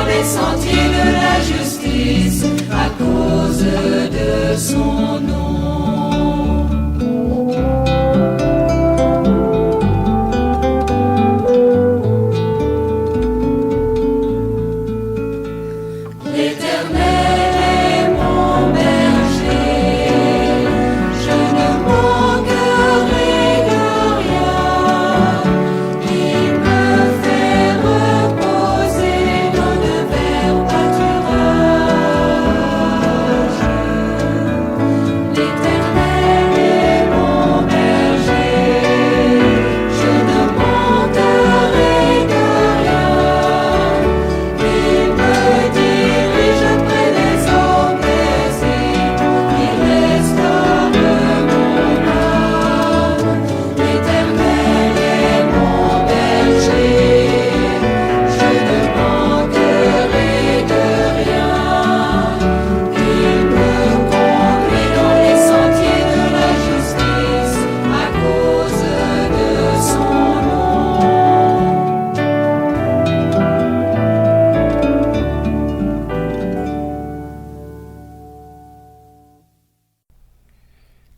les sentiers de la justice à cause de son nom.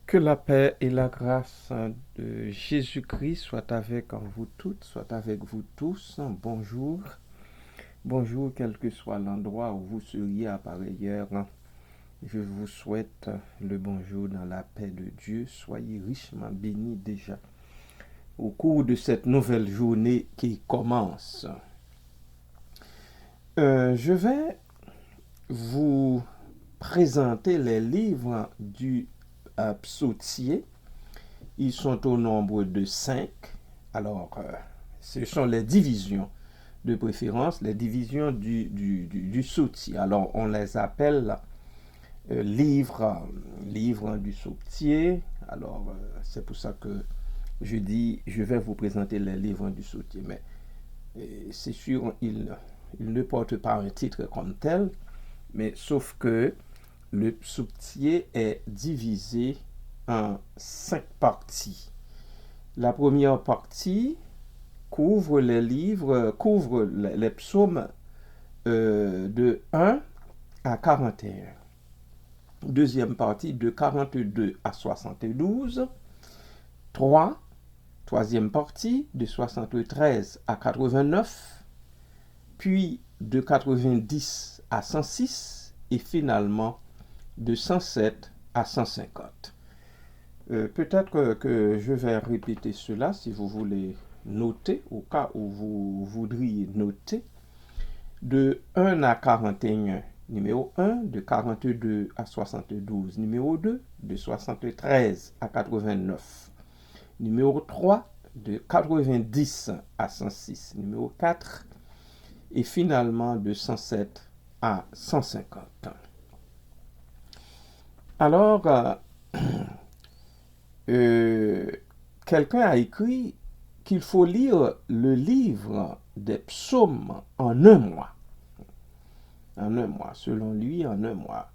Que la paix et la grâce de Jésus-Christ soient avec vous toutes, soient avec vous tous. Bonjour. Bonjour, quel que soit l'endroit où vous seriez à pareille heure. Je vous souhaite le bonjour dans la paix de Dieu. Soyez richement bénis déjà au cours de cette nouvelle journée qui commence. Je vais vous présenter les livres du psautier. Ils sont au nombre de 5. Alors, ce sont les divisions de préférence, les divisions du psautier. Alors, on les appelle livres du psautier. Alors, c'est pour ça que je dis, je vais vous présenter les livres du psautier. Mais c'est sûr, il ne porte pas un titre comme tel, mais sauf que le psautier est divisé en 5 parties. La première partie couvre les psaumes de 1 à 41. Deuxième partie de 42 à 72. Troisième partie de 73 à 89. Puis de 90 à 106. Et finalement de 107 à 150. Peut-être que je vais répéter cela si vous voulez noter, au cas où vous voudriez noter. De 1 à 41, numéro 1, de 42 à 72, numéro 2, de 73 à 89, numéro 3, de 90 à 106, numéro 4, et finalement de 107 à 150. Alors, quelqu'un a écrit qu'il faut lire le livre des psaumes en un mois. En un mois, selon lui, en un mois.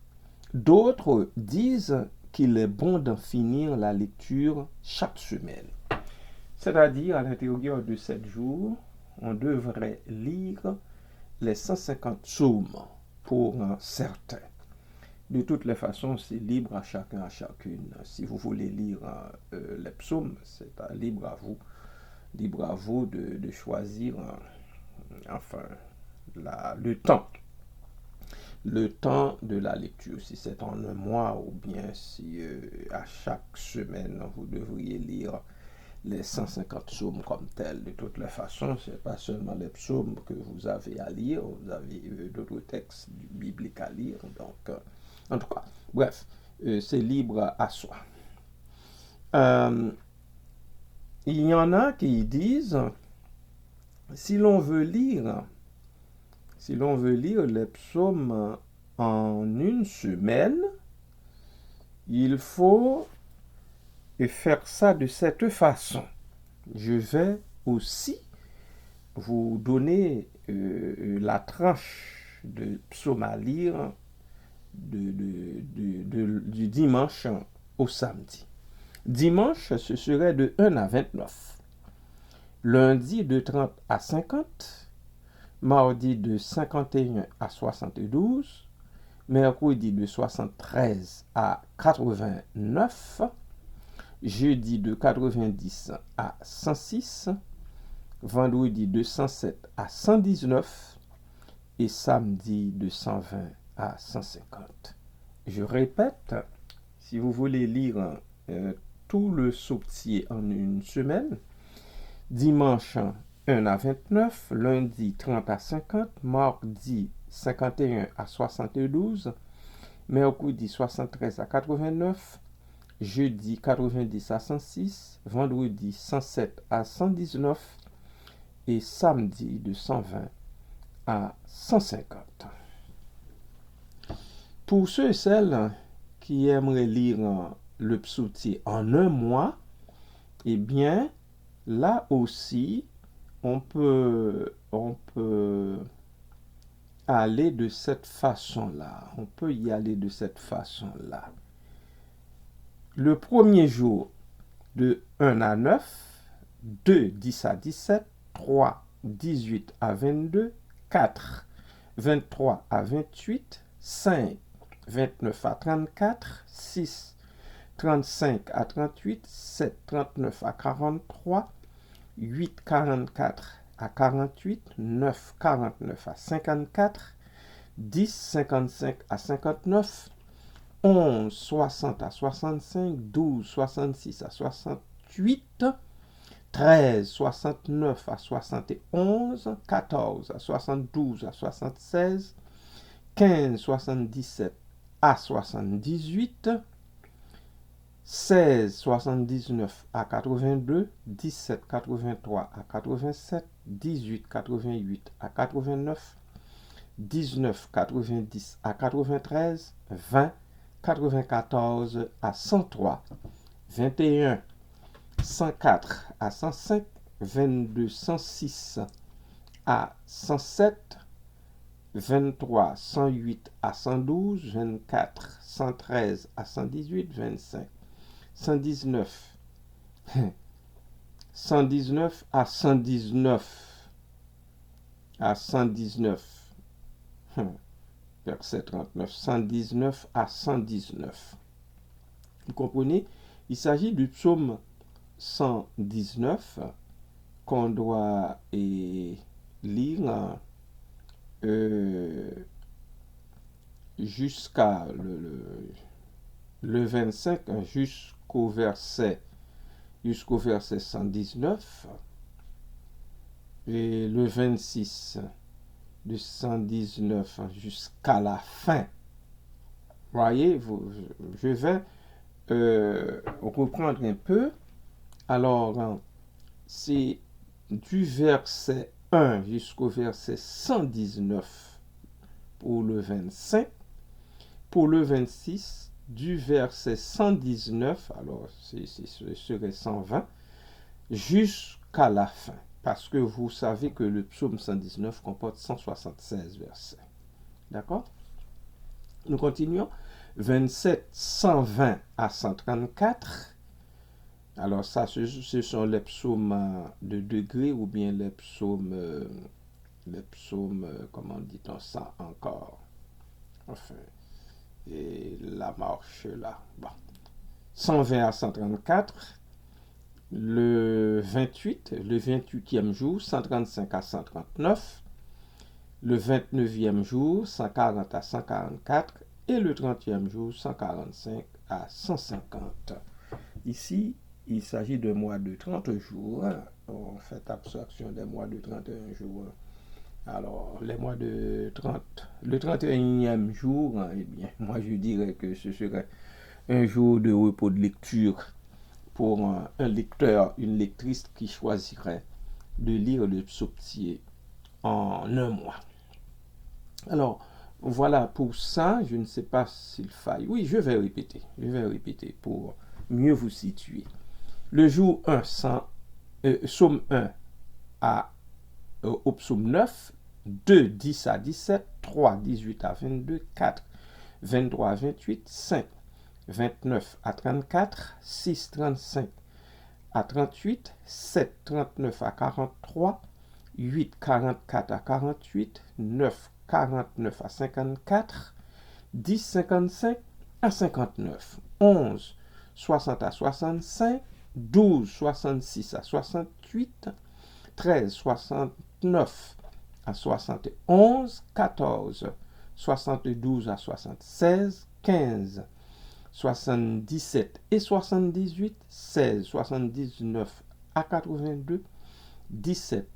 D'autres disent qu'il est bon d'en finir la lecture chaque semaine. C'est-à-dire, à l'intérieur de 7 jours, on devrait lire les 150 psaumes pour certains. De toutes les façons, c'est libre à chacun, à chacune. Si vous voulez lire les psaumes, c'est libre à vous de choisir le temps de la lecture. Si c'est en un mois ou bien si à chaque semaine, vous devriez lire les 150 psaumes comme tels. De toutes les façons, ce n'est pas seulement les psaumes que vous avez à lire, vous avez d'autres textes bibliques à lire. Donc, en tout cas, bref, c'est libre à soi. Il y en a qui disent, si l'on veut lire les psaumes en une semaine, il faut faire ça de cette façon. Je vais aussi vous donner la tranche de psaume à lire du dimanche au samedi. Dimanche, ce serait de 1 à 29. Lundi, de 30 à 50. mardi de 51 à 72, mercredi de 73 à 89, jeudi de 90 à 106, vendredi de 107 à 119 et samedi de 120 à 150. Je répète, si vous voulez lire tout le psautier en une semaine, dimanche 1 à 29, lundi 30 à 50, mardi 51 à 72, mercredi 73 à 89, jeudi 90 à 106, vendredi 107 à 119 et samedi de 120 à 150. Pour ceux et celles qui aimeraient lire le psautier en un mois, eh bien, là aussi, on peut aller de cette façon-là. On peut y aller de cette façon-là. Le premier jour, de 1 à 9, 2, 10 à 17, 3, 18 à 22, 4, 23 à 28, 5, 29 à 34, 6, 35 à 38, 7, 39 à 43, 8, 44 à 48, 9, 49 à 54, 10, 55 à 59, 11, 60 à 65, 12, 66 à 68, 13, 69 à 71, 14 à 72 à 76, 15, 77 à 78, 16, 79 à 82, 17, 83 à 87, 18, 88 à 89, 19, 90 à 93, 20, 94 à 103, 21, 104 à 105, 22, 106 à 107, 23, 108 à 112, 24, 113 à 118, 25, 119, 119 à 119, à 119, verset 39, 119 à 119. Vous comprenez? Il s'agit du psaume 119 qu'on doit lire jusqu'à le 25 jusqu'au verset 119 et le 26 de 119 jusqu'à la fin. Voyez, je vais reprendre un peu. Alors, c'est du verset 1 jusqu'au verset 119 pour le 25. Pour le 26, du verset 119, alors ce serait 120, jusqu'à la fin. Parce que vous savez que le psaume 119 comporte 176 versets. D'accord? Nous continuons. 27, 120 à 134. Alors ça, ce sont les psaumes de degrés ou bien les psaumes, comment dit-on ça encore? Enfin, et la marche là. Bon. 120 à 134. Le 28e jour, 135 à 139. Le 29e jour, 140 à 144. Et le 30e jour, 145 à 150. Ici, il s'agit de mois de 30 jours. On fait abstraction des mois de 31 jours. Alors, les mois de 30, le 31e jour, eh bien, moi je dirais que ce serait un jour de repos de lecture pour un lecteur, une lectrice qui choisirait de lire le psautier en un mois. Alors, voilà pour ça, je ne sais pas s'il faille. Oui, je vais répéter pour mieux vous situer. Le jour 1, psaume 1 au psaume 9, 2, 10 à 17, 3, 18 à 22, 4, 23 à 28, 5, 29 à 34, 6, 35 à 38, 7, 39 à 43, 8, 44 à 48, 9, 49 à 54, 10, 55 à 59, 11, 60 à 65, 12, 66 à 68, 13, 69 à 71, 14, 72 à 76, 15, 77 et 78, 16, 79 à 82, 17,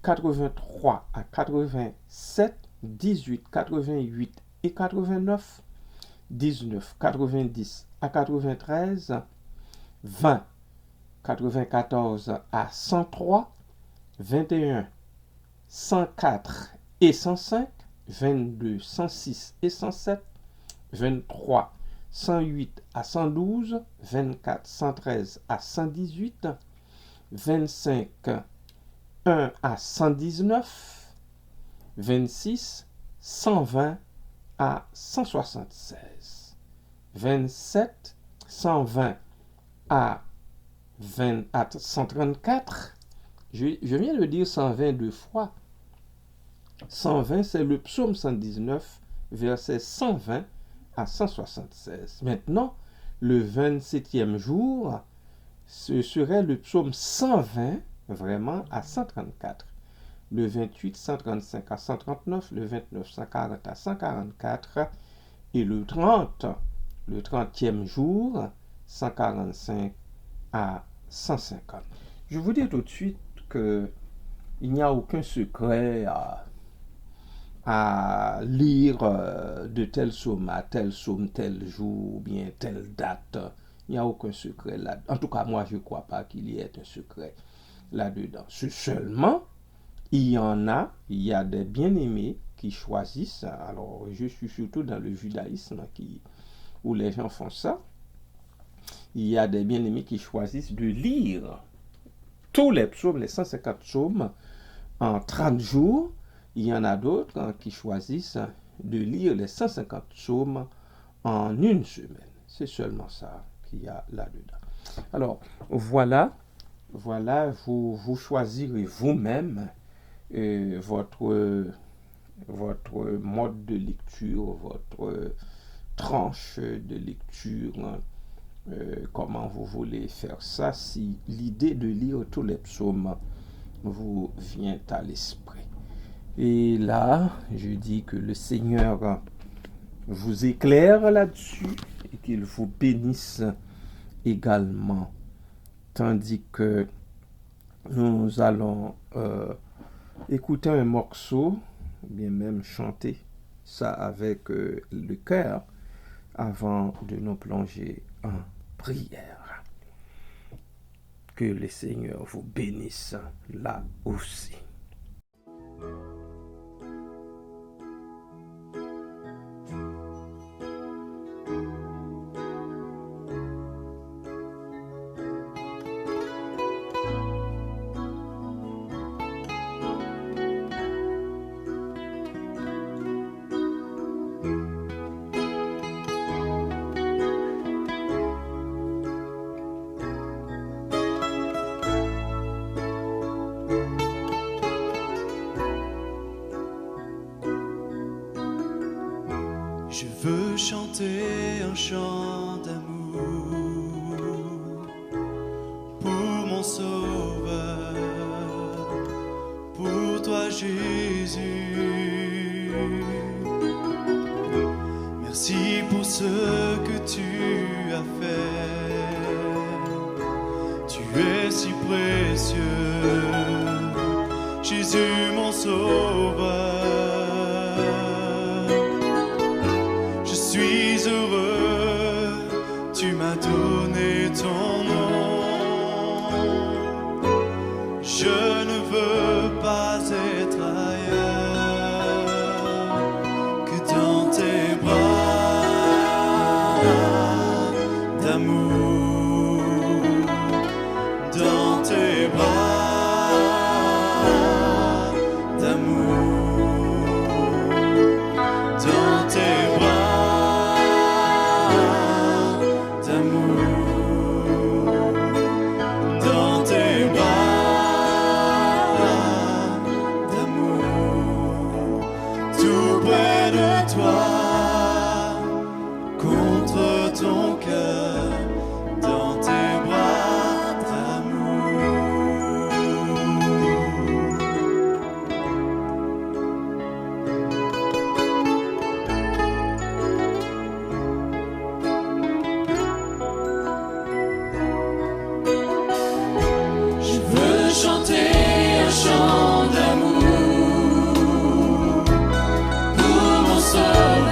83 à 87, 18, 88 et 89, 19, 90 à 93, 20, 94 à 103, 21, 104 et 105, 22, 106 et 107, 23, 108 à 112, 24, 113 à 118, 25, 1 à 119, 26, 120 à 176, 27, 120 à 134. Je viens de dire 122 fois. 120, c'est le psaume 119, verset 120 à 176. Maintenant, le 27e jour, ce serait le psaume 120, vraiment, à 134. Le 28, 135 à 139, le 29, 140 à 144, et le 30, le 30e jour, 145 à 150. Je vous dis tout de suite qu'il n'y a aucun secret à lire de tel psaume à tel psaume, tel jour, ou bien telle date. Il n'y a aucun secret là. En tout cas, moi, je ne crois pas qu'il y ait un secret là-dedans. Seulement, il y a des bien-aimés qui choisissent. Alors, je suis surtout dans le judaïsme où les gens font ça. Il y a des bien-aimés qui choisissent de lire tous les psaumes, les 150 psaumes, en 30 jours. Il y en a d'autres qui choisissent de lire les 150 psaumes en une semaine. C'est seulement ça qu'il y a là-dedans. Alors, voilà, vous choisirez vous-même votre mode de lecture, votre tranche de lecture, comment vous voulez faire ça, si l'idée de lire tous les psaumes vous vient à l'esprit. Et là, je dis que le Seigneur vous éclaire là-dessus et qu'il vous bénisse également. Tandis que nous allons écouter un morceau, bien même chanter ça avec le cœur avant de nous plonger en prière. Que le Seigneur vous bénisse là aussi. Je veux chanter un chant d'amour pour mon Sauveur, pour toi Jésus. Merci pour ce que tu as fait. Tu es si précieux, Jésus mon Sauveur. Je suis heureux, tu m'as donné ton nom. Je ne veux pas être ailleurs que dans tes bras d'amour, dans tes bras d'amour, dans tes bras toi contre ton cœur dans tes bras d'amour. Je veux chanter un chant d'amour pour mon sauveur.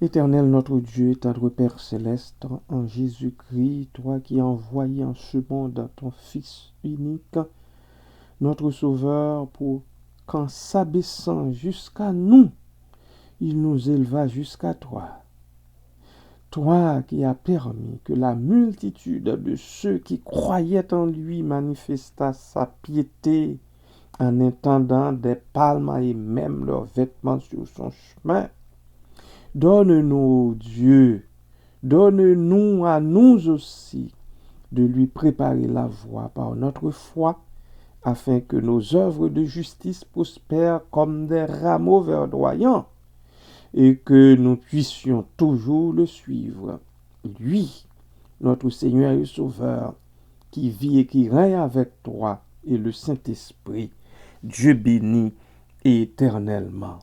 Éternel notre Dieu, tendre Père céleste, en Jésus-Christ, toi qui as envoyé en ce monde ton Fils unique, notre Sauveur, pour qu'en s'abaissant jusqu'à nous, il nous éleva jusqu'à toi. Toi qui as permis que la multitude de ceux qui croyaient en lui manifestât sa piété en étendant des palmes et même leurs vêtements sur son chemin. Donne-nous, Dieu, donne-nous à nous aussi de lui préparer la voie par notre foi, afin que nos œuvres de justice prospèrent comme des rameaux verdoyants, et que nous puissions toujours le suivre. Lui, notre Seigneur et Sauveur, qui vit et qui règne avec toi et le Saint-Esprit, Dieu béni éternellement.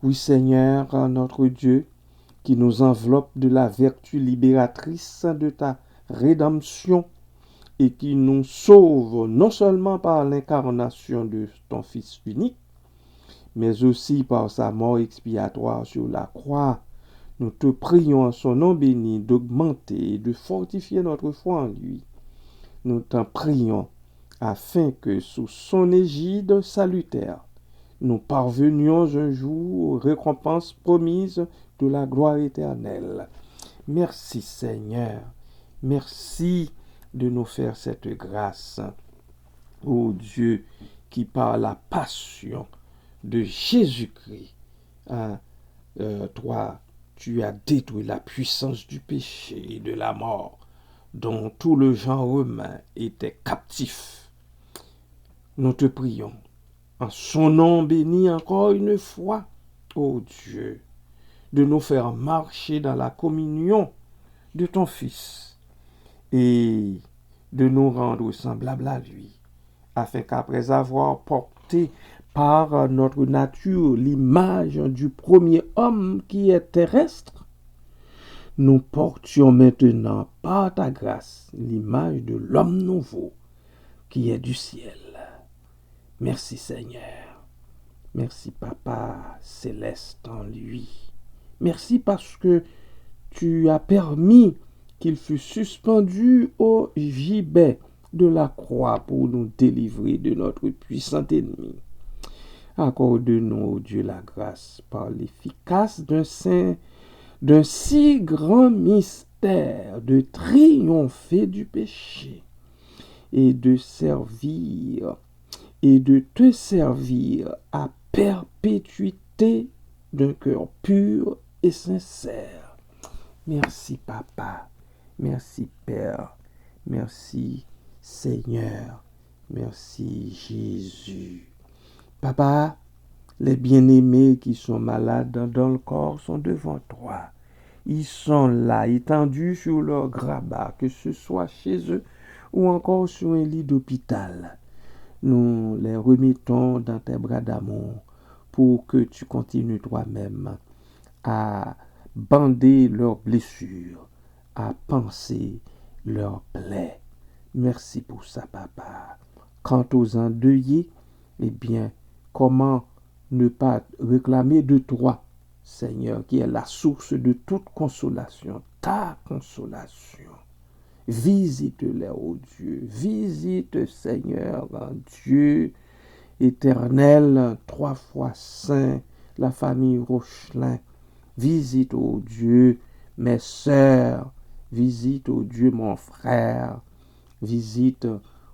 Oui, Seigneur, notre Dieu, qui nous enveloppe de la vertu libératrice de ta rédemption et qui nous sauve non seulement par l'incarnation de ton Fils unique, mais aussi par sa mort expiatoire sur la croix. Nous te prions en son nom béni d'augmenter et de fortifier notre foi en lui. Nous t'en prions afin que sous son égide salutaire, nous parvenions un jour aux récompenses promises de la gloire éternelle. Merci Seigneur, merci de nous faire cette grâce. Ô Dieu, qui par la passion de Jésus-Christ, toi, tu as détruit la puissance du péché et de la mort, dont tout le genre humain était captif. Nous te prions, en son nom béni encore une fois, ô Dieu, de nous faire marcher dans la communion de ton Fils et de nous rendre semblables à lui, afin qu'après avoir porté par notre nature l'image du premier homme qui est terrestre, nous portions maintenant par ta grâce l'image de l'homme nouveau qui est du ciel. Merci Seigneur. Merci Papa céleste en lui. Merci parce que tu as permis qu'il fût suspendu au gibet de la croix pour nous délivrer de notre puissant ennemi. Accorde-nous, Dieu, la grâce par l'efficace d'un si grand mystère de triompher du péché et de te servir à perpétuité d'un cœur pur et sincère. Merci Papa, merci Père, merci Seigneur, merci Jésus. Papa, les bien-aimés qui sont malades dans le corps sont devant toi. Ils sont là, étendus sur leur grabat, que ce soit chez eux ou encore sur un lit d'hôpital. Nous les remettons dans tes bras d'amour pour que tu continues toi-même à bander leurs blessures, à panser leurs plaies. Merci pour ça, Papa. Quant aux endeuillés, eh bien, comment ne pas réclamer de toi, Seigneur, qui est la source de toute consolation, ta consolation. Visite-les, ô Dieu. Visite, Seigneur, Dieu éternel, 3 fois saint, la famille Rochelin. Visite, ô Dieu, mes sœurs. Visite, ô Dieu, mon frère. Visite,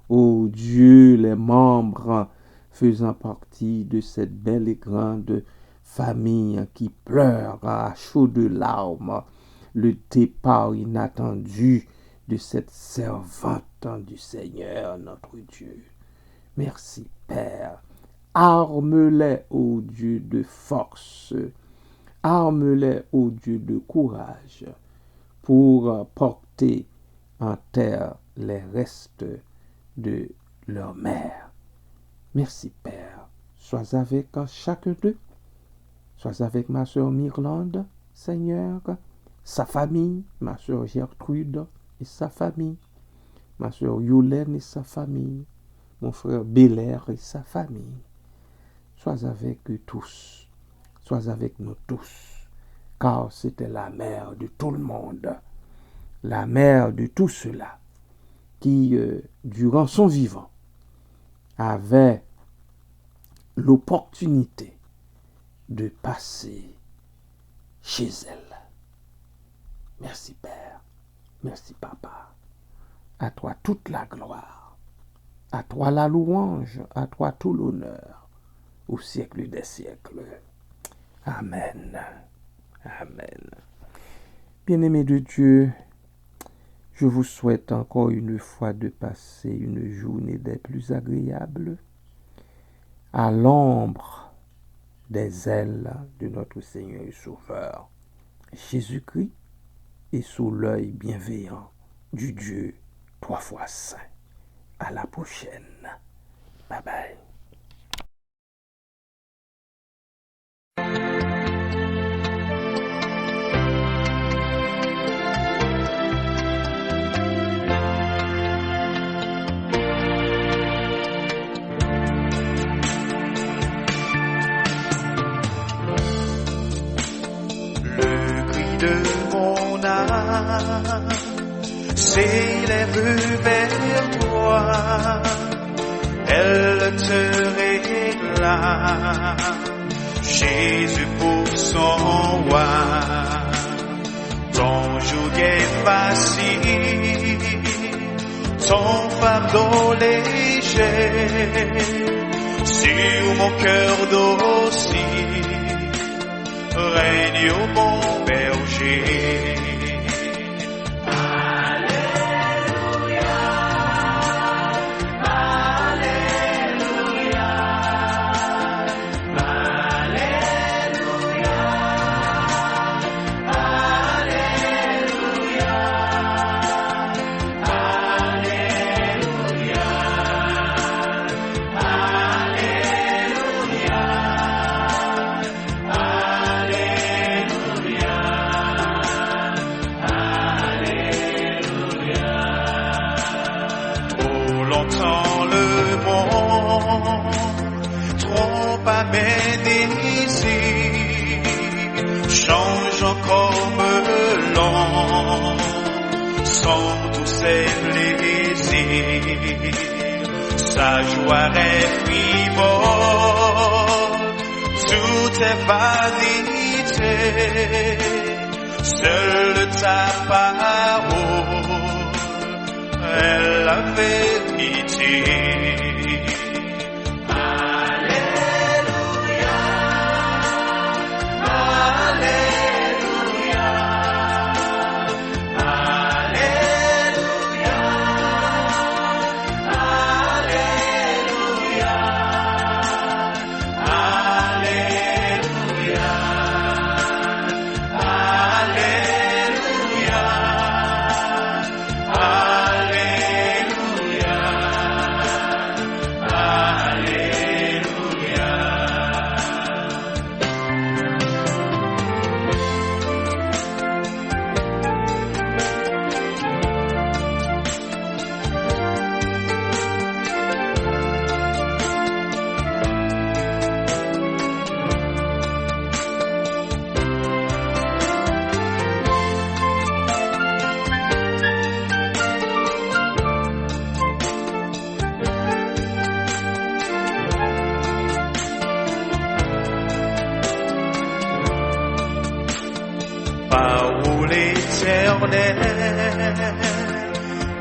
ô Dieu, les membres faisant partie de cette belle et grande famille qui pleure à chaudes larmes le départ inattendu de cette servante du Seigneur notre Dieu. Merci Père. Arme-les, ô Dieu, de force. Arme-les, ô Dieu, de courage pour porter en terre les restes de leur mère. Merci Père. Sois avec chacun d'eux. Sois avec ma sœur Myrlande, Seigneur, sa famille, ma sœur Gertrude et sa famille, ma sœur Yolène et sa famille, mon frère Bélair et sa famille. Sois avec eux tous. Sois avec nous tous. car c'était la mère de tout le monde, la mère de tout cela qui, durant son vivant, avait l'opportunité de passer chez elle. Merci Père, merci Papa. À toi toute la gloire, à toi la louange, à toi tout l'honneur, au siècle des siècles. Amen. Amen. Bien-aimés de Dieu, je vous souhaite encore une fois de passer une journée des plus agréables à l'ombre des ailes de notre Seigneur et Sauveur Jésus-Christ et sous l'œil bienveillant du Dieu 3 fois saint. À la prochaine. Bye bye. De mon âme s'élève vers toi, elle te réclame, Jésus pour son roi. Ton joug est facile, ton fardeau léger, sur mon cœur docile règne au bon berger. Sa joie est frivole, tout est vanité, seule ta parole est la vérité.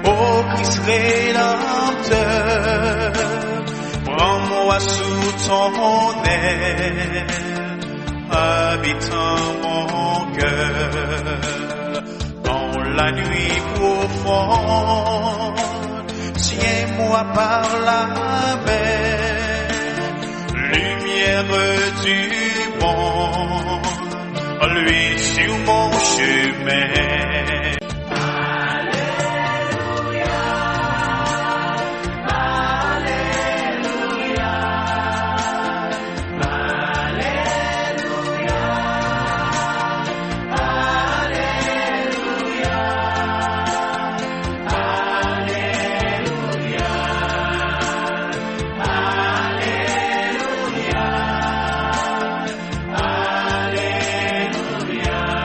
Ô Christ rédempteur, prends-moi sous ton aile, habitant mon cœur, dans la nuit profonde, tiens-moi par la main, lumière du monde, lui sur mon chemin. Alléluia.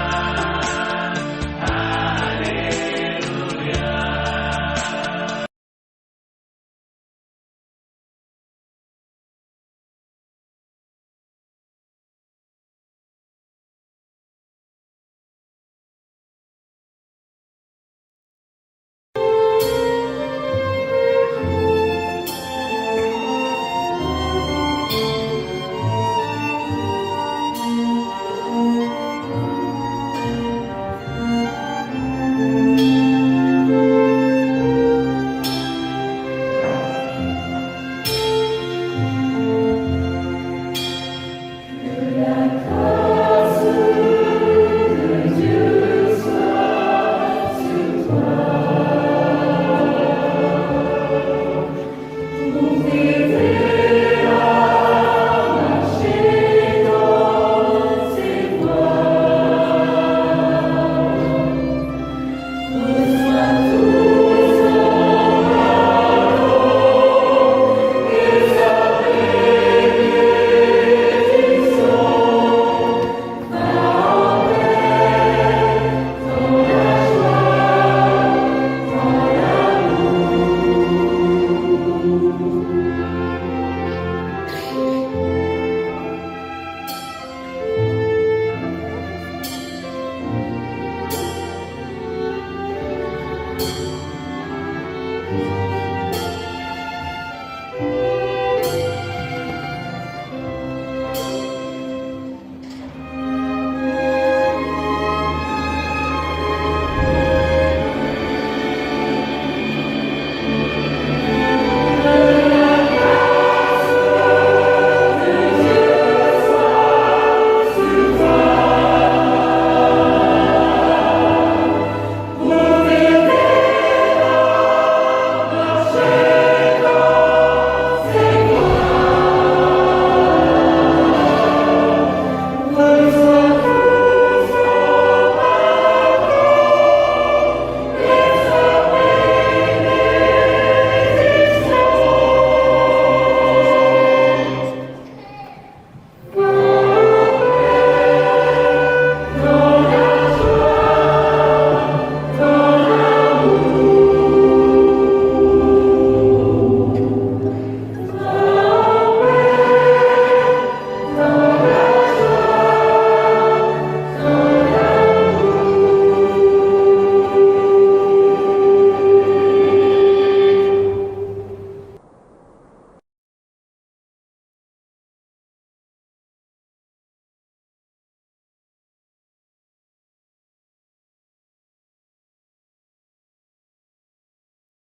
Amen.